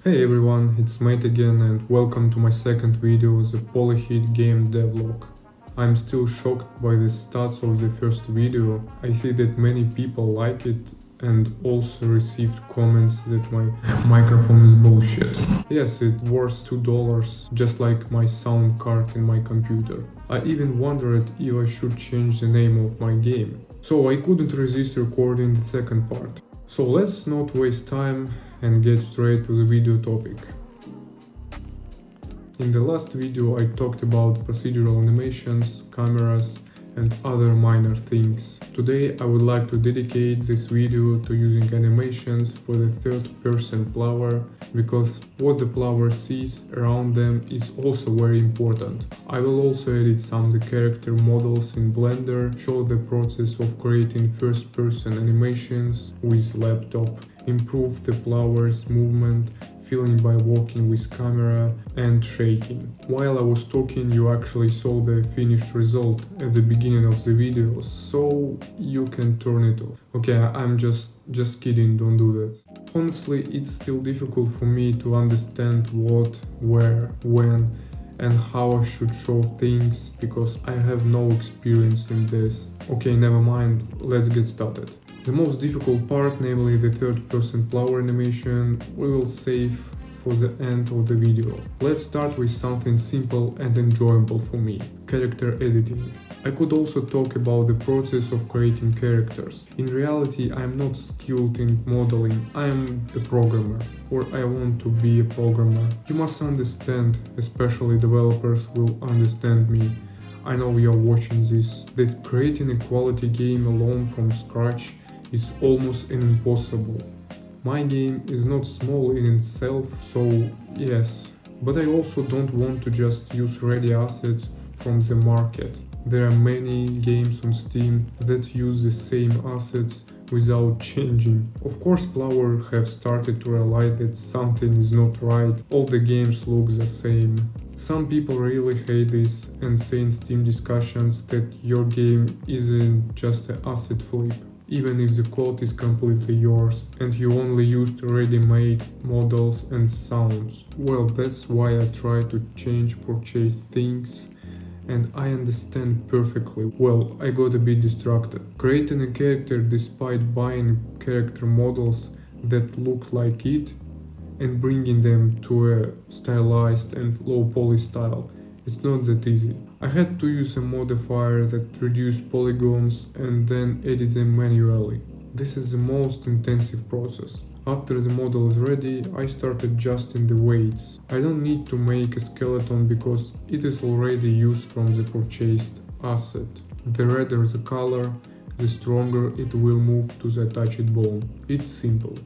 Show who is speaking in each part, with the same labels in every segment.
Speaker 1: Hey everyone, it's Mate again and welcome to my second video, the POLYHIT game devlog. I'm still shocked by the stats of the first video. I see that many people like it and also received comments that my microphone is bullshit. Yes, it's worth $2, just like my sound card in my computer. I even wondered if I should change the name of my game. So I couldn't resist recording the second part. So let's not waste time and get straight to the video topic. In the last video I talked about procedural animations, cameras and other minor things. Today I would like to dedicate this video to using animations for the third-person player, because what the player sees around them is also very important. I will also edit some of the character models in Blender, show the process of creating first-person animations with laptop, improve the player's movement, feeling by walking with camera and shaking. While I was talking, you actually saw the finished result at the beginning of the video, so you can turn it off. Okay, I'm just kidding, don't do that. Honestly, it's still difficult for me to understand what, where, when and how I should show things, because I have no experience in this. Okay, never mind, let's get started. The most difficult part, namely the third-person player animation, we will save for the end of the video. Let's start with something simple and enjoyable for me: character editing. I could also talk about the process of creating characters. In reality, I am not skilled in modeling, I am a programmer, or I want to be a programmer. You must understand, especially developers will understand me. I know you're watching this, that creating a quality game alone from scratch is almost impossible. My game is not small in itself, so yes, but I also don't want to just use ready assets from the market. There are many games on Steam that use the same assets without changing. Of course, players have started to realize that something is not right, all the games look the same. Some people really hate this and say in Steam discussions that your game isn't just an asset flip, even if the code is completely yours and you only used ready-made models and sounds. Well, that's why I try to change purchase things, and I understand perfectly. Well, I got a bit distracted. Creating a character despite buying character models that look like it and bringing them to a stylized and low-poly style, it's not that easy. I had to use a modifier that reduced polygons and then edit them manually. This is the most intensive process. After the model is ready, I start adjusting the weights. I don't need to make a skeleton because it is already used from the purchased asset. The redder the color, the stronger it will move to the attached bone. It's simple.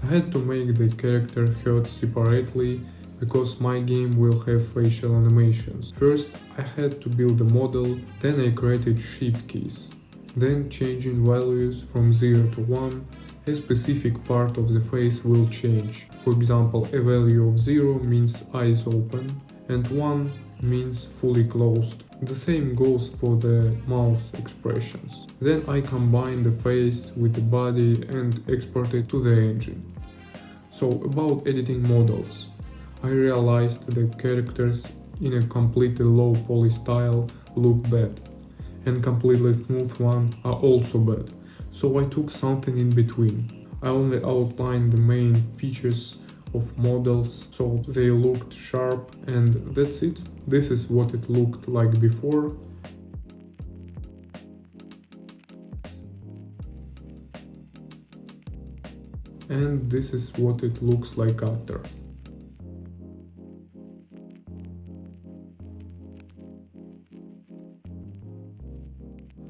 Speaker 1: I had to make the character head separately, because my game will have facial animations. First, I had to build a model, then I created shape keys. Then, changing values from 0 to 1, a specific part of the face will change. For example, a value of 0 means eyes open, and 1 means fully closed. The same goes for the mouth expressions. Then I combine the face with the body and export it to the engine. So, about editing models. I realized that characters in a completely low poly style look bad, and completely smooth ones are also bad, so I took something in between. I only outlined the main features of models so they looked sharp, and that's it. This is what it looked like before. And this is what it looks like after.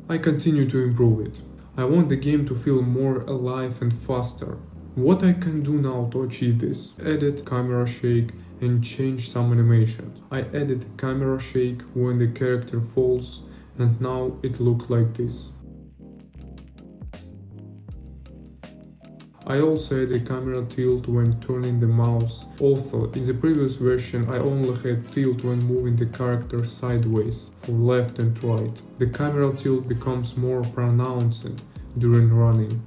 Speaker 1: I continue to improve it. I want the game to feel more alive and faster. What I can do now to achieve this? Edit camera shake and change some animations. I added camera shake when the character falls, and now it looks like this. I also added camera tilt when turning the mouse. Also, in the previous version I only had tilt when moving the character sideways, for left and right. The camera tilt becomes more pronounced during running.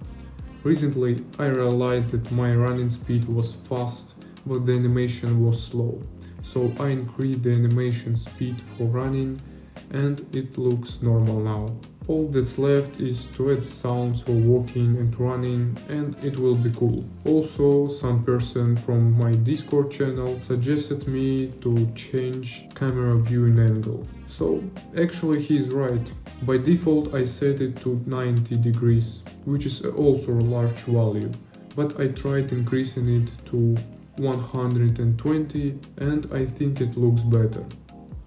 Speaker 1: Recently I realized that my running speed was fast but the animation was slow. So I increased the animation speed for running and it looks normal now. All that's left is to add sounds for walking and running and it will be cool. Also, some person from my Discord channel suggested me to change camera viewing angle. So actually he's right. By default I set it to 90 degrees, which is also a large value. But I tried increasing it to 120 and I think it looks better.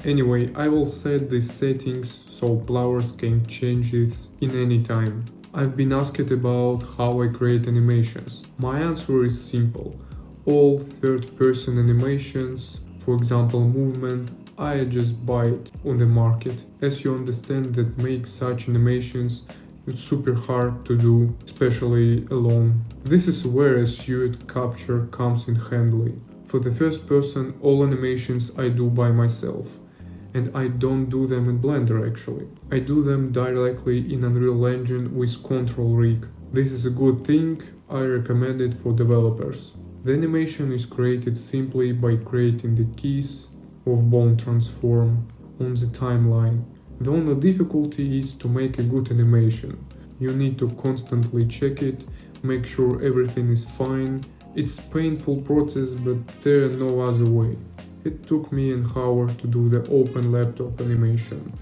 Speaker 1: Anyway, I will set these settings so players can change it in any time. I've been asked about how I create animations. My answer is simple. All third-person animations, for example movement, I just buy it on the market. As you understand that make such animations it's super hard to do, especially alone. This is where a suit capture comes in handy. For the first person, all animations I do by myself. And I don't do them in Blender actually. I do them directly in Unreal Engine with Control Rig. This is a good thing, I recommend it for developers. The animation is created simply by creating the keys of bone transform on the timeline. The only difficulty is to make a good animation. You need to constantly check it, make sure everything is fine. It's a painful process, but there is no other way. It took me an hour to do the open laptop animation.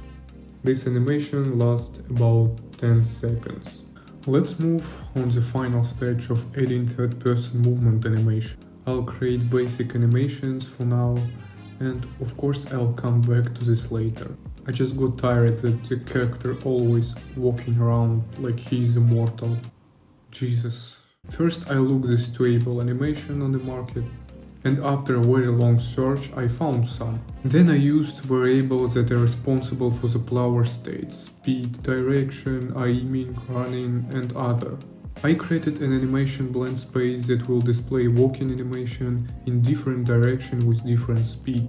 Speaker 1: This animation lasts about 10 seconds. Let's move on the final stage of adding third-person movement animation. I'll create basic animations for now, and of course I'll come back to this later. I just got tired that the character always walking around like he's immortal. Jesus. First I looked this stable animation on the market, and after a very long search I found some. Then I used variables that are responsible for the player states, speed, direction, aiming, running and other. I created an animation blend space that will display walking animation in different directions with different speed.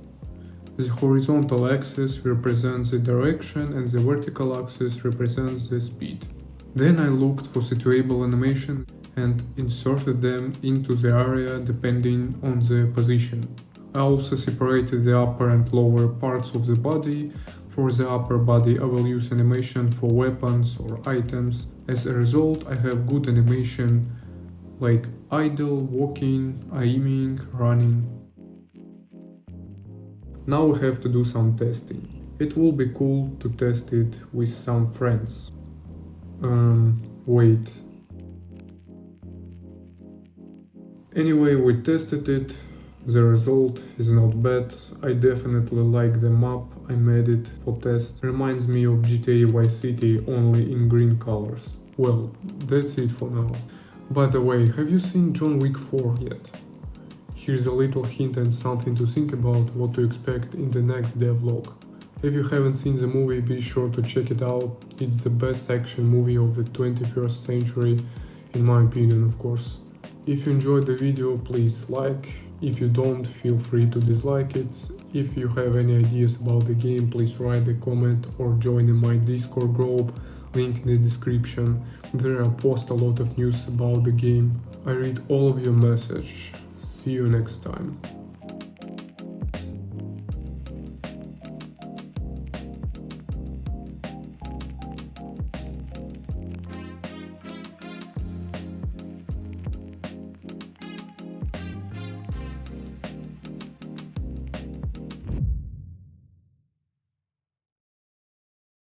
Speaker 1: The horizontal axis represents the direction and the vertical axis represents the speed. Then I looked for situable animation and inserted them into the area depending on the position. I also separated the upper and lower parts of the body. For the upper body I will use animation for weapons or items. As a result I have good animation like idle, walking, aiming, running. Now we have to do some testing. It will be cool to test it with some friends. Wait. Anyway, we tested it. The result is not bad. I definitely like the map. I made it for test. Reminds me of GTA Vice City, only in green colors. Well, that's it for now. By the way, have you seen John Wick 4 yet? Here's a little hint and something to think about what to expect in the next devlog. If you haven't seen the movie, be sure to check it out. It's the best action movie of the 21st century, in my opinion, of course. If you enjoyed the video, please like. If you don't, feel free to dislike it. If you have any ideas about the game, please write a comment or join in my Discord group, link in the description. There I post a lot of news about the game. I read all of your messages. See you next time.